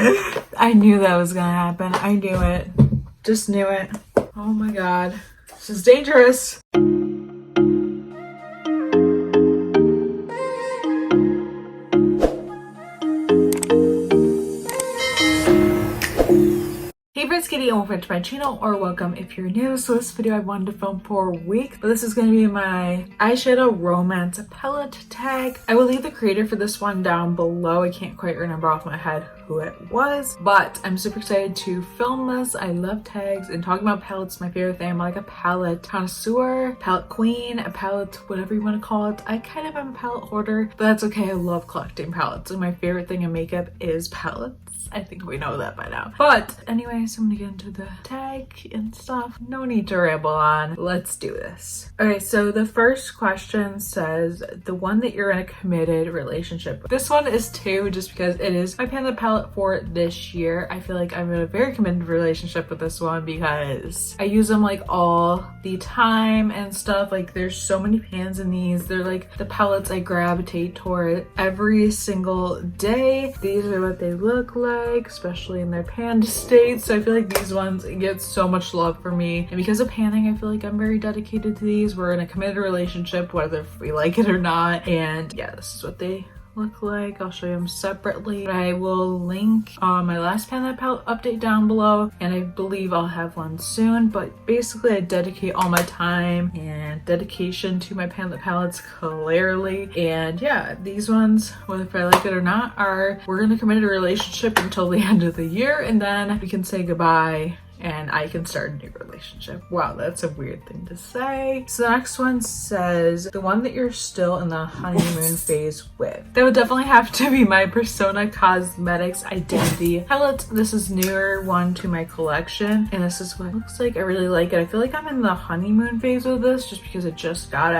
I knew that was gonna happen. I knew it. Just knew it. Oh my god. This is dangerous. Hey friends, Katie, and welcome to my channel, or welcome if you're new. So this video I wanted to film for a week, but this is going to be my eyeshadow romance palette tag. I will leave the creator for this one down below. I can't quite remember off my head who it was, but I'm super excited to film this. I love tags, and talking about palettes is my favorite thing. I'm like a palette connoisseur, palette queen, a palette whatever you want to call it. I kind of am a palette hoarder, but that's okay. I love collecting palettes, and my favorite thing in makeup is palettes. I think we know that by now. But anyways, I'm gonna get into the tag and stuff. No need to ramble on. Let's do this. Okay, so the first question says the one that you're in a committed relationship with. This one is two, just because it is my palette for this year. I feel like I'm in a very committed relationship with this one because I use them like all the time and stuff. Like there's so many pans in these. They're like the palettes I gravitate toward every single day. These are what they look like, especially in their panned state. So I feel like these ones get so much love for me, and because of panning I feel like I'm very dedicated to these. We're in a committed relationship whether we like it or not, and yeah, this is what they look like. I'll show you them separately. I will link my last palette update down below, and I believe I'll have one soon. But basically I dedicate all my time and dedication to my palettes clearly, and yeah, these ones, whether if I like it or not, we're in a committed relationship until the end of the year, and then we can say goodbye and I can start a new relationship. Wow, that's a weird thing to say. So the next one says the one that you're still in the honeymoon phase with. That would definitely have to be my Persona Cosmetics Identity palette. This is newer one to my collection, and this is what it looks like. I really like it. I feel like I'm in the honeymoon phase with this just because it just got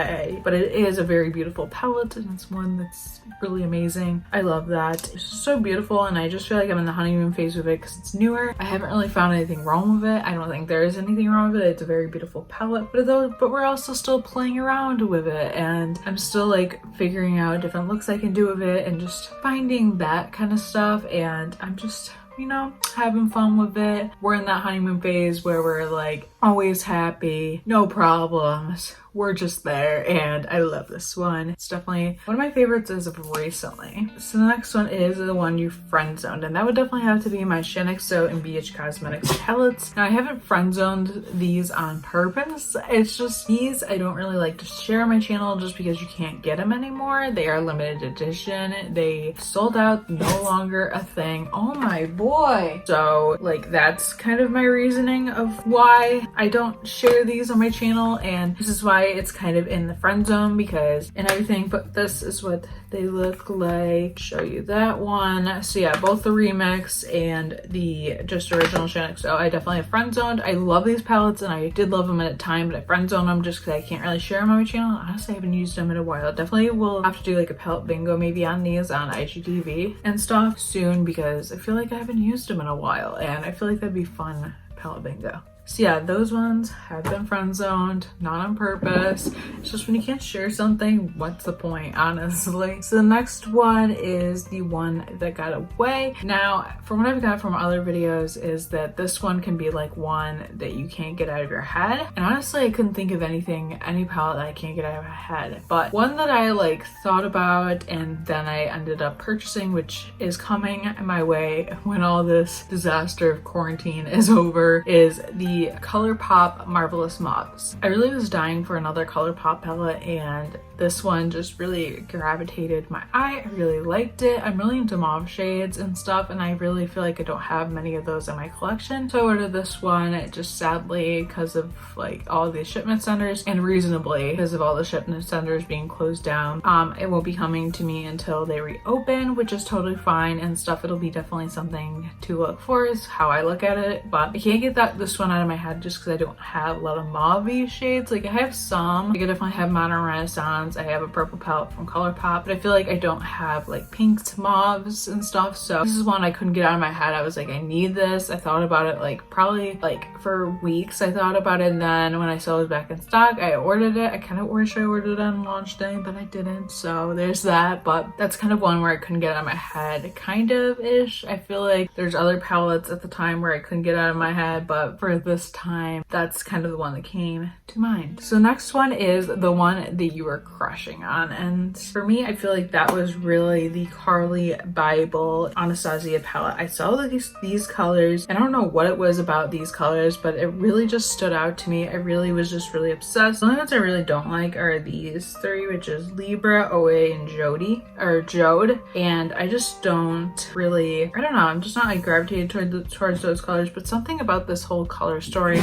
but it is a very beautiful palette, and it's one that's really amazing. I love that. It's just so beautiful, and I just feel like I'm in the honeymoon phase with it because it's newer. I haven't really found anything wrong with it. I don't think there is anything wrong with it. It's a very beautiful palette, but we're also still playing around with it, and I'm still like figuring out different looks I can do with it and just finding that kind of stuff, and I'm just, you know, having fun with it. We're in that honeymoon phase where we're like always happy, no problems. We're just there, and I love this one. It's definitely one of my favorites as of recently. So the next one is the one you friend zoned, and that would definitely have to be my XOXO and BH Cosmetics palettes. Now I haven't friend zoned these on purpose. It's just these I don't really like to share on my channel just because you can't get them anymore. They are limited edition. They sold out, no longer a thing. Oh my boy. So like that's kind of my reasoning of why I don't share these on my channel, and this is why it's kind of in the friend zone because and everything. But this is what they look like. Show you that one. So yeah, both the remix and the just original XOXO I definitely have friend zoned. I love these palettes, and I did love them at a time, but I friend zoned them just because I can't really share them on my channel. Honestly, I haven't used them in a while. Definitely will have to do like a palette bingo maybe on these on IGTV and stuff soon because I feel like I haven't used them in a while, and I feel like that'd be fun palette bingo. So yeah, those ones have been friend zoned, not on purpose. It's just when you can't share something, what's the point, honestly? So the next one is the one that got away. Now, from what I've got from other videos is that this one can be like one that you can't get out of your head. And honestly, I couldn't think of any palette that I can't get out of my head. But one that I like thought about and then I ended up purchasing, which is coming my way when all this disaster of quarantine is over, is the ColourPop Marvelous Mauves. I really was dying for another ColourPop palette, and this one just really gravitated my eye. I really liked it. I'm really into mauve shades and stuff, and I really feel like I don't have many of those in my collection. So I ordered this one. It just sadly, because of like all these shipment centers, and reasonably because of all the shipment centers being closed down, it won't be coming to me until they reopen, which is totally fine and stuff. It'll be definitely something to look for is how I look at it, but I can't get this one out of my head just because I don't have a lot of mauve shades. Like I have some, like I definitely have Modern Renaissance ones. I have a purple palette from ColourPop, but I feel like I don't have like pinks, mauves and stuff. So this is one I couldn't get out of my head. I was like, I need this. I thought about it like probably like for weeks. I thought about it, and then when I saw it was back in stock, I ordered it. I kind of wish I ordered it on launch day, but I didn't. So there's that. But that's kind of one where I couldn't get out of my head, kind of ish. I feel like there's other palettes at the time where I couldn't get out of my head, but for this time, that's kind of the one that came to mind. So next one is the one that you were crushing on, and for me, I feel like that was really the Carly Bible Anastasia palette. I saw these colors. I don't know what it was about these colors, but it really just stood out to me. I really was just really obsessed. The only ones I really don't like are these three, which is Libra, OA, and Jode, and I just don't really, I don't know, I'm just not like gravitated towards those colors, but something about this whole color story,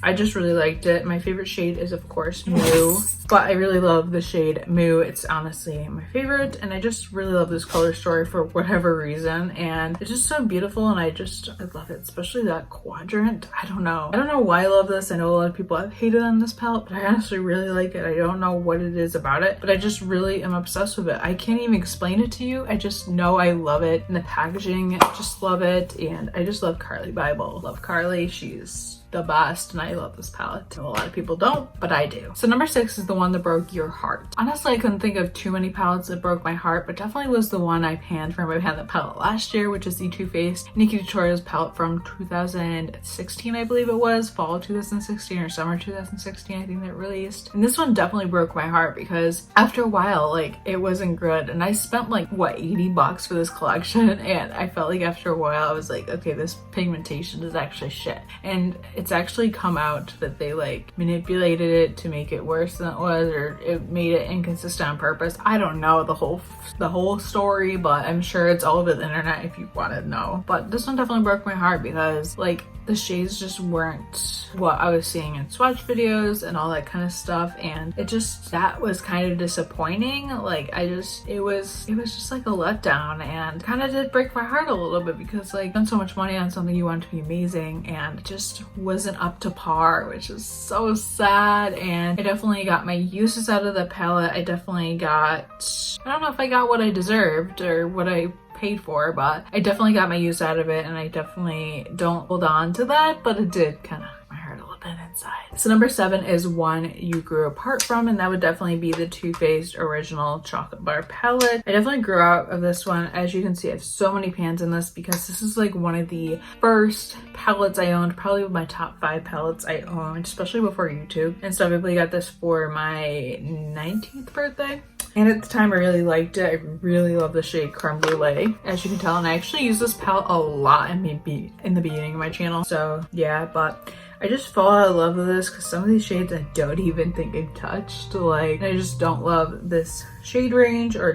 I just really liked it. My favorite shade is of course Moo, but I really love the shade Moo. It's honestly my favorite, and I just really love this color story for whatever reason, and it's just so beautiful, and I love it, especially that quadrant. I don't know why I love this. I know a lot of people have hated on this palette, but I honestly really like it. I don't know what it is about it, but I just really am obsessed with it. I can't even explain it to you. I just know I love it, and the packaging, I just love it, and I just love Carly Bible. Love Carly. She's the best, and I love this palette. A lot of people don't, but I do. So number 6 is the one that broke your heart. Honestly, I couldn't think of too many palettes that broke my heart, but definitely was the one I panned from. I panned the palette last year, which is the Too Faced Nikki Tutorials palette from 2016, I believe it was, fall 2016 or summer 2016, I think that released. And this one definitely broke my heart because after a while, like, it wasn't good, and I spent like what, 80 bucks for this collection, and I felt like after a while I was like, okay, this pigmentation is actually shit. And it's actually come out that they like manipulated it to make it worse than it was, or it made it inconsistent on purpose. I don't know the whole story, but I'm sure it's all over the internet if you want to know. But this one definitely broke my heart because like the shades just weren't what I was seeing in swatch videos and all that kind of stuff, and that was kind of disappointing. Like it was just like a letdown, and kind of did break my heart a little bit because like spent so much money on something you want to be amazing, and it just wasn't up to par, which is so sad. And I definitely got my uses out of the palette. I definitely got, I don't know if I got what I deserved or what I paid for, but I definitely got my use out of it, and I definitely don't hold on to that, but it did kind of my heart a little bit inside. So number 7 is one you grew apart from, and that would definitely be the Too Faced Original Chocolate Bar palette. I definitely grew out of this one. As you can see, I have so many pans in this because this is like one of the first palettes I owned, probably my top 5 palettes I owned, especially before YouTube. And so I really got this for my 19th birthday. And at the time I really liked it. I really love the shade Creme Brulee, as you can tell, and I actually use this palette a lot in the beginning of my channel. So yeah, but I just fall out of love with this because some of these shades I don't even think I've touched. Like, I just don't love this shade range, or I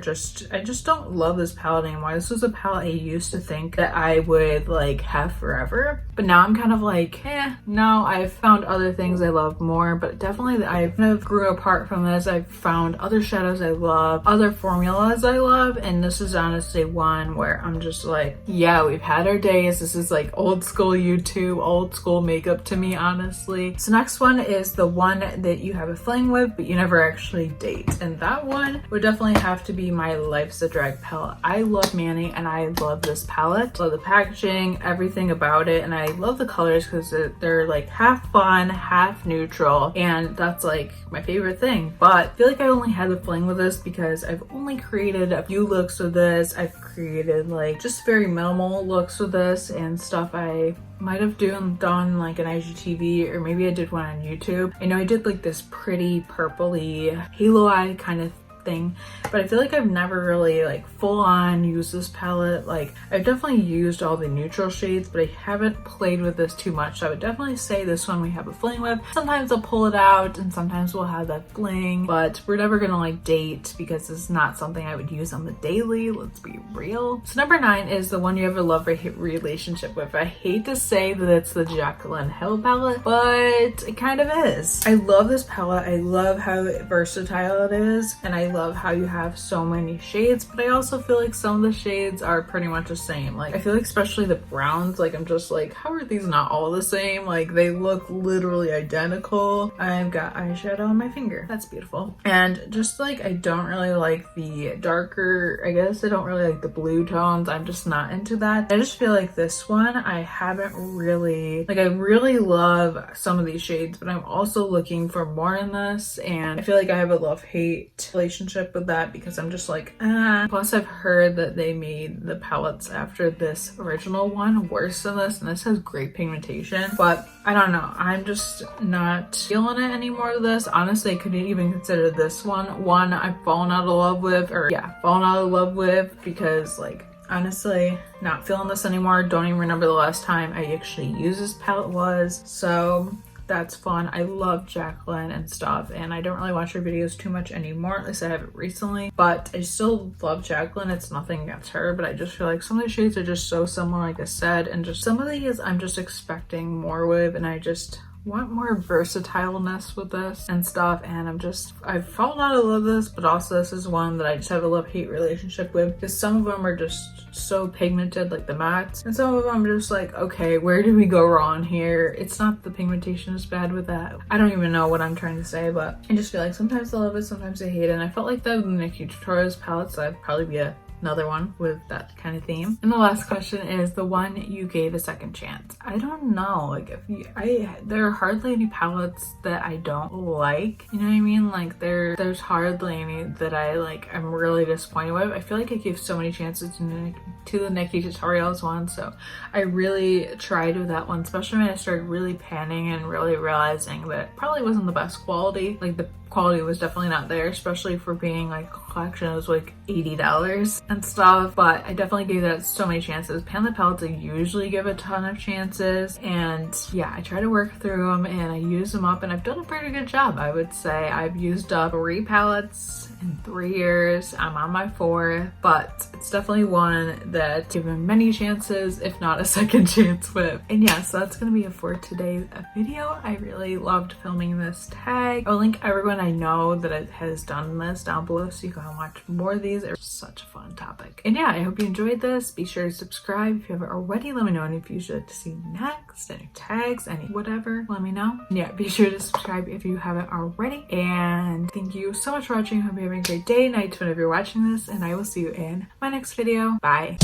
just don't love this palette anymore. This was a palette I used to think that I would like have forever, but now I'm kind of like, no, I've found other things I love more. But definitely I kind of grew apart from this. I've found other shadows I love, other formulas I love, and this is honestly one where I'm just like, yeah, we've had our days. This is like old school YouTube, old school makeup to me, honestly. So next one is the one that you have a fling with but you never actually date, and that one would definitely have to be my Life's a Drag palette. I love Manny, and I love this palette. Love the packaging, everything about it, and I love the colors because they're like half fun, half neutral, and that's like my favorite thing. But I feel like I only had the fling with this because I've only created a few looks with this. I've created like just very minimal looks with this and stuff I might have done like an IGTV, or maybe I did one on YouTube. I know I did like this pretty purpley halo eye kind of thing, but I feel like I've never really like full on used this palette. Like, I've definitely used all the neutral shades, but I haven't played with this too much. So I would definitely say this one we have a fling with. Sometimes I'll pull it out and sometimes we'll have that fling, but we're never gonna like date because it's not something I would use on the daily, let's be real. So number 9 is the one you have a love-hate relationship with. I hate to say that it's the Jaclyn Hill palette, but it kind of is. I love this palette. I love how versatile it is, and I love how you have so many shades, but I also feel like some of the shades are pretty much the same. Like I feel like especially the browns, like I'm just like, how are these not all the same? Like they look literally identical. I've got eyeshadow on my finger. That's beautiful. And just like I don't really like the darker, I guess I don't really like the blue tones. I'm just not into that. I just feel like this one I haven't really, like I really love some of these shades, but I'm also looking for more in this, and I feel like I have a love-hate relationship with that because I'm just like, ah. Plus I've heard that they made the palettes after this original one worse than this, and this has great pigmentation, but I don't know. I'm just not feeling it anymore with this. Honestly, I couldn't even consider this one I've fallen out of love with, or yeah, fallen out of love with, because like honestly not feeling this anymore. Don't even remember the last time I actually used this palette was, so that's fun. I love Jacqueline and stuff, and I don't really watch her videos too much anymore, at least I haven't recently, but I still love Jacqueline. It's nothing against her, but I just feel like some of the shades are just so similar, like I said, and just some of these I'm just expecting more with, and I just want more versatileness with this and stuff, and I've fallen out of love with this, but also this is one that I just have a love-hate relationship with, because some of them are just so pigmented, like the mattes, and some of them I'm just like, okay, where did we go wrong here? It's not the pigmentation is bad with that. I don't even know what I'm trying to say, but I just feel like sometimes I love it, sometimes I hate it, and I felt like that with the Nikki Tutorials palette, so I'd probably be another one with that kind of theme. And the last question is the one you gave a second chance. I don't know, like there are hardly any palettes that I don't like, you know what I mean? Like there's hardly any that I'm really disappointed with. I feel like I gave so many chances to the Nikki Tutorials one, so I really tried with that one, especially when I started really panning and really realizing that it probably wasn't the best quality. Like the quality was definitely not there, especially for being like a collection. It was like $80 and stuff, but I definitely gave that so many chances. Pan the palettes I usually give a ton of chances, and yeah, I try to work through them and I use them up, and I've done a pretty good job. I would say I've used up 3 palettes in 3 years. I'm on my 4th, but it's definitely one that given many chances, if not a second chance with. And yeah, so that's gonna be it for today's video. I really loved filming this tag. I'll link everyone I know that has done this down below so you can watch more of these. It's such a fun topic. And yeah, I hope you enjoyed this. Be sure to subscribe if you haven't already. Let me know any views you'd like to see next, any tags, any whatever, let me know. And yeah, be sure to subscribe if you haven't already. And thank you so much for watching. Hope you're having a great day, night, whenever you're watching this, and I will see you in my next video. Bye.